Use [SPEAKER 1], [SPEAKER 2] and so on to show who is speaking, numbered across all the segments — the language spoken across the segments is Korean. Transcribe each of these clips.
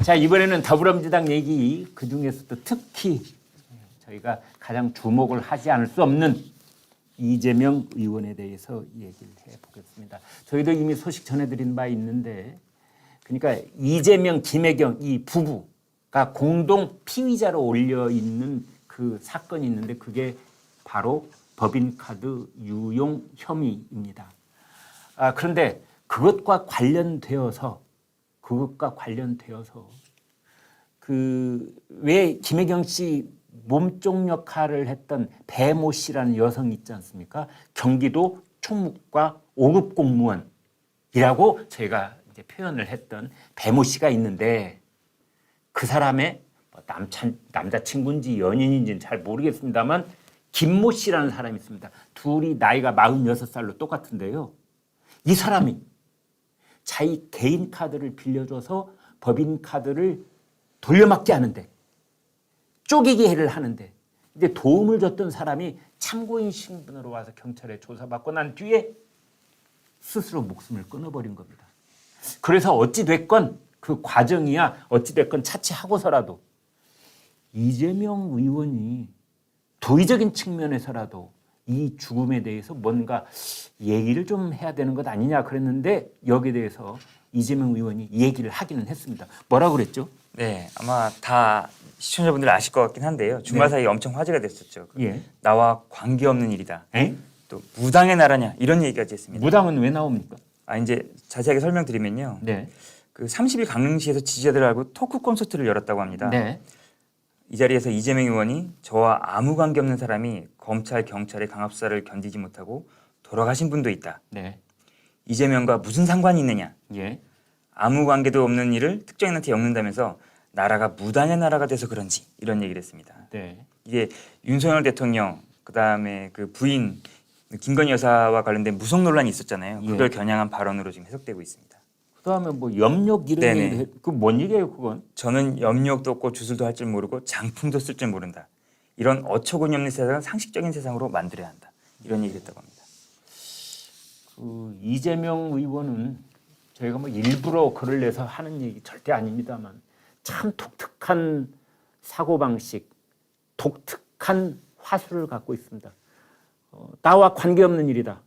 [SPEAKER 1] 자, 이번에는 더불어민주당 얘기 그중에서도 특히 저희가 가장 주목을 하지 않을 수 없는 이재명 의원에 대해서 얘기를 해보겠습니다. 저희도 이미 소식 전해드린 바 있는데, 그러니까 이재명, 김혜경 이 부부가 공동 피의자로 올려 있는 그 사건이 있는데 그게 바로 법인카드 유용 혐의입니다. 그런데 그것과 관련되어서 그 왜 김혜경 씨 몸종 역할을 했던 배모 씨라는 여성이 있지 않습니까? 경기도 총무과 5급 공무원이라고 저희가 이제 표현을 했던 배모 씨가 있는데 그 사람의 남자친구인지 연인인지는 잘 모르겠습니다만 김모 씨라는 사람이 있습니다. 둘이 나이가 46살로 똑같은데요. 이 사람이 자기 개인 카드를 빌려줘서 법인 카드를 돌려막지 하는데 쪼개기를 하는데 이제 도움을 줬던 사람이 참고인 신분으로 와서 경찰에 조사받고 난 뒤에 스스로 목숨을 끊어버린 겁니다. 그래서 어찌됐건 그 과정이야 어찌됐건 차치하고서라도 이재명 의원이 도의적인 측면에서라도 이 죽음에 대해서 뭔가 얘기를 좀 해야 되는 것 아니냐 그랬는데 여기에 대해서 이재명 의원이 얘기를 하기는 했습니다. 뭐라고 그랬죠?
[SPEAKER 2] 네, 아마 다 시청자분들 아실 것 같긴 한데요. 주말 사이에 엄청 화제가 됐었죠.
[SPEAKER 1] 예.
[SPEAKER 2] 나와 관계없는 일이다.
[SPEAKER 1] 에?
[SPEAKER 2] 또 무당의 나라냐 이런 얘기까지 했습니다.
[SPEAKER 1] 무당은 왜 나옵니까?
[SPEAKER 2] 이제 자세하게 설명드리면요.
[SPEAKER 1] 네.
[SPEAKER 2] 그 30일 강릉시에서 지지자들하고 토크 콘서트를 열었다고 합니다.
[SPEAKER 1] 네.
[SPEAKER 2] 이 자리에서 이재명 의원이 저와 아무 관계 없는 사람이 검찰, 경찰의 강압수사를 견디지 못하고 돌아가신 분도 있다.
[SPEAKER 1] 네.
[SPEAKER 2] 이재명과 무슨 상관이 있느냐.
[SPEAKER 1] 예.
[SPEAKER 2] 아무 관계도 없는 일을 특정인한테 엮는다면서 나라가 무당의 나라가 돼서 그런지 이런 얘기를 했습니다.
[SPEAKER 1] 네.
[SPEAKER 2] 이게 윤석열 대통령 그다음에 그 부인 김건희 여사와 관련된 무속 논란이 있었잖아요. 그걸 겨냥한 발언으로 지금 해석되고 있습니다.
[SPEAKER 1] 그다음에 뭐 염력 이런
[SPEAKER 2] 네네.
[SPEAKER 1] 얘기 그뭔 얘기예요 그건?
[SPEAKER 2] 저는 염력도 없고 주술도 할 줄 모르고 장풍도 쓸 줄 모른다. 이런 어처구니 없는 세상은 상식적인 세상으로 만들어야 한다. 이런 얘기를 했다고 합니다.
[SPEAKER 1] 그 이재명 의원은 저희가 뭐 일부러 글을 내서 하는 얘기 절대 아닙니다만 참 독특한 사고방식, 독특한 화술을 갖고 있습니다. 나와 관계없는 일이다.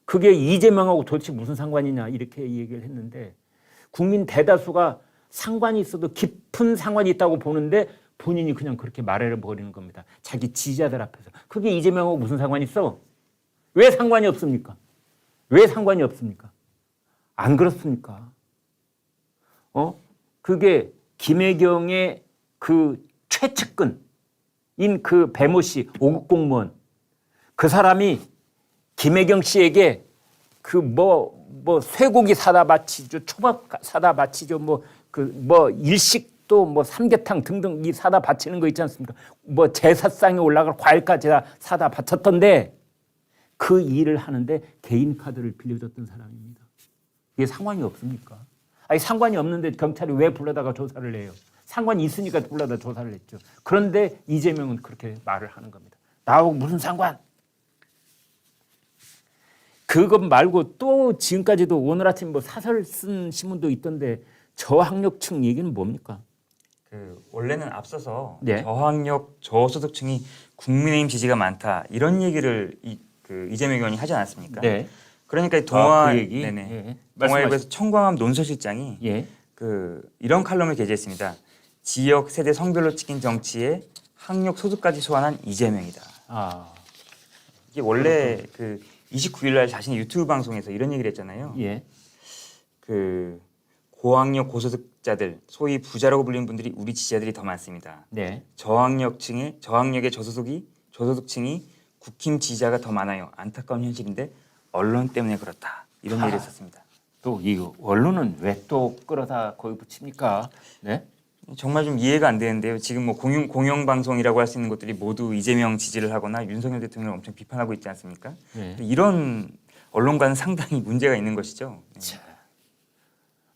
[SPEAKER 1] 그게 이재명하고 도대체 무슨 상관이냐 이렇게 얘기를 했는데 국민 대다수가 상관이 있어도 깊은 상관이 있다고 보는데 본인이 그냥 그렇게 말해버리는 겁니다. 자기 지지자들 앞에서. 그게 이재명하고 무슨 상관이 있어? 왜 상관이 없습니까? 왜 상관이 없습니까? 안 그렇습니까? 그게 김혜경의 그 최측근인 그 배모 씨 5급 공무원 그 사람이 김혜경 씨에게 그 뭐 쇠고기 사다 바치죠, 초밥 사다 바치죠, 뭐 일식도 뭐 삼계탕 등등 이 사다 바치는 거 있지 않습니까? 뭐 제사상에 올라갈 과일까지 다 사다 바쳤던데 그 일을 하는데 개인 카드를 빌려줬던 사람입니다. 이게 상관이 없습니까? 아니 상관이 없는데 경찰이 왜 불러다가 조사를 해요? 상관이 있으니까 불러다 조사를 했죠. 그런데 이재명은 그렇게 말을 하는 겁니다. 나하고 무슨 상관? 그것 말고 또 지금까지도 오늘 아침 뭐 사설 쓴 신문도 있던데 저학력층 얘기는 뭡니까?
[SPEAKER 2] 그 원래는 앞서서
[SPEAKER 1] 네.
[SPEAKER 2] 저학력 저소득층이 국민의힘 지지가 많다 이런 얘기를 이재명 의원이 하지 않았습니까?
[SPEAKER 1] 네.
[SPEAKER 2] 그러니까 동아
[SPEAKER 1] 그 얘기?
[SPEAKER 2] 네네.
[SPEAKER 1] 예.
[SPEAKER 2] 동아일보에서 청광암 논설실장이
[SPEAKER 1] 예.
[SPEAKER 2] 이런 칼럼을 게재했습니다. 지역 세대 성별로 찍힌 정치에 학력 소득까지 소환한 이재명이다. 이게 원래 29일 날 자신의 유튜브 방송에서 이런 얘기를 했잖아요.
[SPEAKER 1] 예.
[SPEAKER 2] 고학력 고소득자들 소위 부자라고 불리는 분들이 우리 지지자들이 더 많습니다.
[SPEAKER 1] 네.
[SPEAKER 2] 저학력의 저소득층이 국힘 지지자가 더 많아요. 안타까운 현실인데 언론 때문에 그렇다. 이런 얘기를 했었습니다.
[SPEAKER 1] 또 이 언론은 왜 또 끌어다 거기 붙입니까? 네.
[SPEAKER 2] 정말 좀 이해가 안 되는데요. 지금 뭐 공영방송이라고 할 수 있는 것들이 모두 이재명 지지를 하거나 윤석열 대통령을 엄청 비판하고 있지 않습니까?
[SPEAKER 1] 네.
[SPEAKER 2] 이런 언론과는 상당히 문제가 있는 것이죠.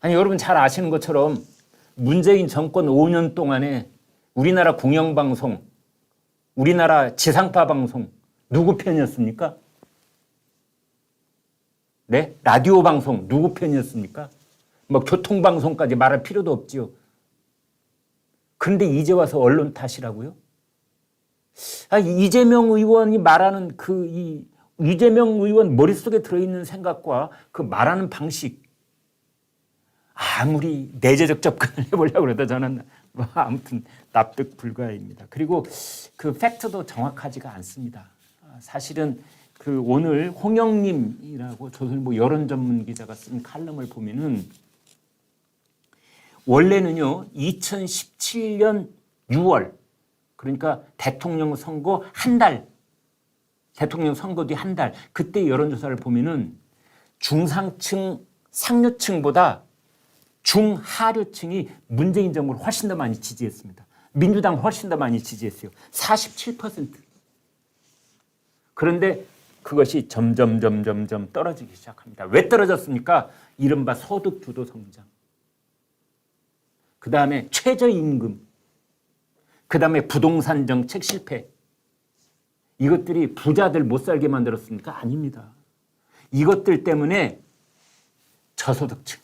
[SPEAKER 1] 아니 여러분 잘 아시는 것처럼 문재인 정권 5년 동안에 우리나라 공영방송, 우리나라 지상파 방송 누구 편이었습니까? 네? 라디오 방송 누구 편이었습니까? 뭐 교통방송까지 말할 필요도 없지요. 그런데 이제 와서 언론 탓이라고요? 이재명 의원이 말하는 이 이재명 의원 머릿속에 들어있는 생각과 그 말하는 방식, 아무리 내재적 접근을 해보려고 그래도 저는 아무튼 납득 불가입니다. 그리고 그 팩트도 정확하지가 않습니다. 사실은 그 오늘 홍영님이라고 조선일보 여론 전문 기자가 쓴 칼럼을 보면은 원래는요 2017년 6월 그러니까 대통령 선거 한 달, 대통령 선거 뒤 한 달 그때 여론조사를 보면은 중상층 상류층보다 중하류층이 문재인 정부를 훨씬 더 많이 지지했습니다. 민주당 훨씬 더 많이 지지했어요. 47%. 그런데 그것이 점점 떨어지기 시작합니다. 왜 떨어졌습니까? 이른바 소득 주도 성장. 그다음에 최저임금. 그다음에 부동산 정책 실패. 이것들이 부자들 못 살게 만들었습니까? 아닙니다. 이것들 때문에 저소득층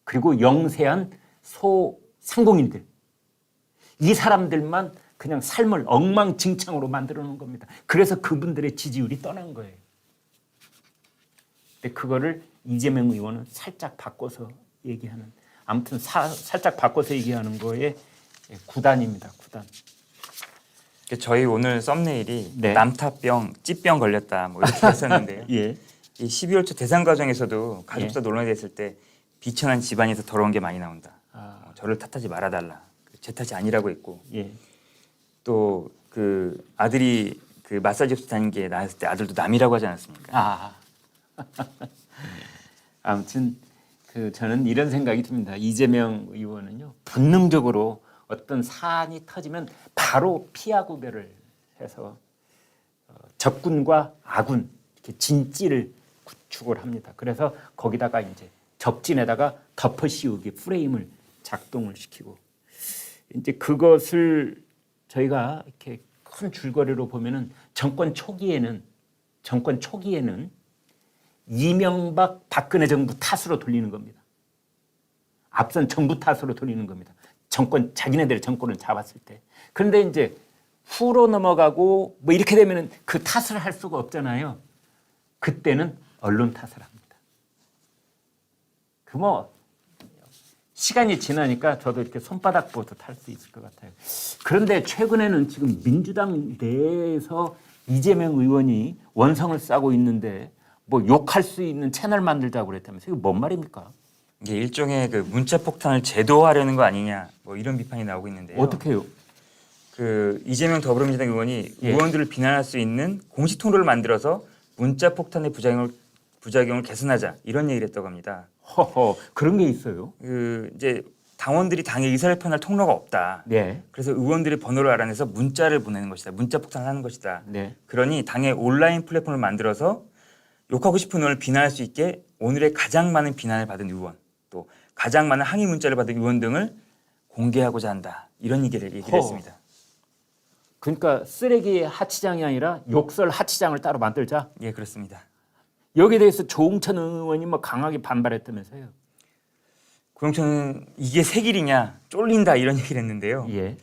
[SPEAKER 1] 그리고 영세한 소상공인들 이 사람들만 그냥 삶을 엉망진창으로 만들어 놓은 겁니다. 그래서 그분들의 지지율이 떠난 거예요. 근데 그거를 이재명 의원은 살짝 바꿔서 얘기하는 아무튼 살짝 바꿔서 얘기하는 거에 구단입니다. 구단.
[SPEAKER 2] 저희 오늘 썸네일이
[SPEAKER 1] 네.
[SPEAKER 2] 남타병, 찌병 걸렸다 뭐 이렇게 했었는데요.
[SPEAKER 1] 예.
[SPEAKER 2] 이 12월 초 대선 과정에서도 가족사 논란이 됐을 때 비천한 집안에서 더러운 게 많이 나온다. 저를 탓하지 말아달라. 제 탓이 아니라고 했고
[SPEAKER 1] 예.
[SPEAKER 2] 또 그 아들이 그 마사지 업소 다닌 게 나왔을 때 아들도 남이라고 하지 않았습니까?
[SPEAKER 1] 아무튼 그 저는 이런 생각이 듭니다. 이재명 의원은요 본능적으로 어떤 사안이 터지면 바로 피하 구별을 해서 적군과 아군 이렇게 진지를 구축을 합니다. 그래서 거기다가 이제 적진에다가 덮어 씌우기 프레임을 작동을 시키고 이제 그것을 저희가 이렇게 큰 줄거리로 보면은 정권 초기에는 이명박 박근혜 정부 탓으로 돌리는 겁니다. 앞선 정부 탓으로 돌리는 겁니다. 자기네들의 정권을 잡았을 때. 그런데 이제 후로 넘어가고 뭐 이렇게 되면은 그 탓을 할 수가 없잖아요. 그때는 언론 탓을 합니다. 그 뭐 시간이 지나니까 저도 이렇게 손바닥 보듯 할 수 있을 것 같아요. 그런데 최근에는 지금 민주당 내에서 이재명 의원이 원성을 싸고 있는데 뭐 욕할 수 있는 채널 만들자고 그랬다면서 이거 뭔 말입니까?
[SPEAKER 2] 이게 일종의 그 문자 폭탄을 제도화하려는 거 아니냐 뭐 이런 비판이 나오고 있는데요.
[SPEAKER 1] 어떻게 해요?
[SPEAKER 2] 그 이재명 더불어민주당 의원이
[SPEAKER 1] 예.
[SPEAKER 2] 의원들을 비난할 수 있는 공식 통로를 만들어서 문자 폭탄의 부작용을 개선하자 이런 얘기를 했다고 합니다.
[SPEAKER 1] 허허 그런 게 있어요?
[SPEAKER 2] 그 이제 당원들이 당의 의사를 표현할 통로가 없다.
[SPEAKER 1] 네.
[SPEAKER 2] 그래서 의원들의 번호를 알아내서 문자를 보내는 것이다. 문자 폭탄을 하는 것이다.
[SPEAKER 1] 네.
[SPEAKER 2] 그러니 당의 온라인 플랫폼을 만들어서 욕하고 싶은 의원을 비난할 수 있게 오늘의 가장 많은 비난을 받은 의원 또 가장 많은 항의 문자를 받은 의원 등을 공개하고자 한다. 이런 얘기를 했습니다.
[SPEAKER 1] 그러니까 쓰레기 하치장이 아니라 욕설 하치장을 따로 만들자?
[SPEAKER 2] 예, 그렇습니다.
[SPEAKER 1] 여기에 대해서 조응천 의원이 뭐 강하게 반발했다면서요?
[SPEAKER 2] 고영천은 이게 새 길이냐 쫄린다 이런 얘기를 했는데요.
[SPEAKER 1] 예.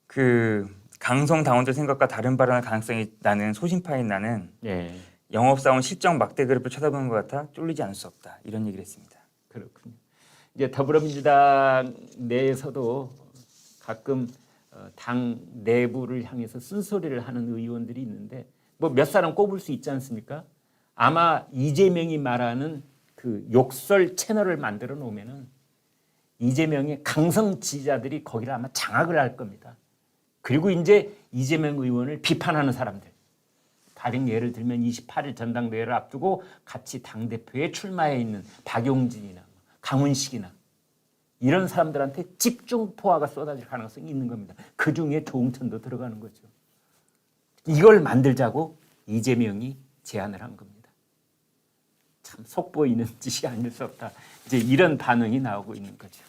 [SPEAKER 2] 그 강성 당원들 생각과 다른 발언할 가능성이 나는 소신파인 나는
[SPEAKER 1] 예.
[SPEAKER 2] 영업사원 실정 막대 그룹을 쳐다보는 것 같아 쫄리지 않을 수 없다 이런 얘기를 했습니다.
[SPEAKER 1] 그렇군요. 이제 더불어민주당 내에서도 가끔 당 내부를 향해서 쓴소리를 하는 의원들이 있는데 뭐 몇 사람 꼽을 수 있지 않습니까? 아마 이재명이 말하는 그 욕설 채널을 만들어 놓으면은 이재명의 강성 지지자들이 거기를 아마 장악을 할 겁니다. 그리고 이제 이재명 의원을 비판하는 사람들. 가령 예를 들면 28일 전당대회를 앞두고 같이 당대표에 출마해 있는 박용진이나 강훈식이나 이런 사람들한테 집중 포화가 쏟아질 가능성이 있는 겁니다. 그중에 조응천도 들어가는 거죠. 이걸 만들자고 이재명이 제안을 한 겁니다. 참 속보이는 짓이 아닐 수 없다. 이제 이런 반응이 나오고 있는 거죠.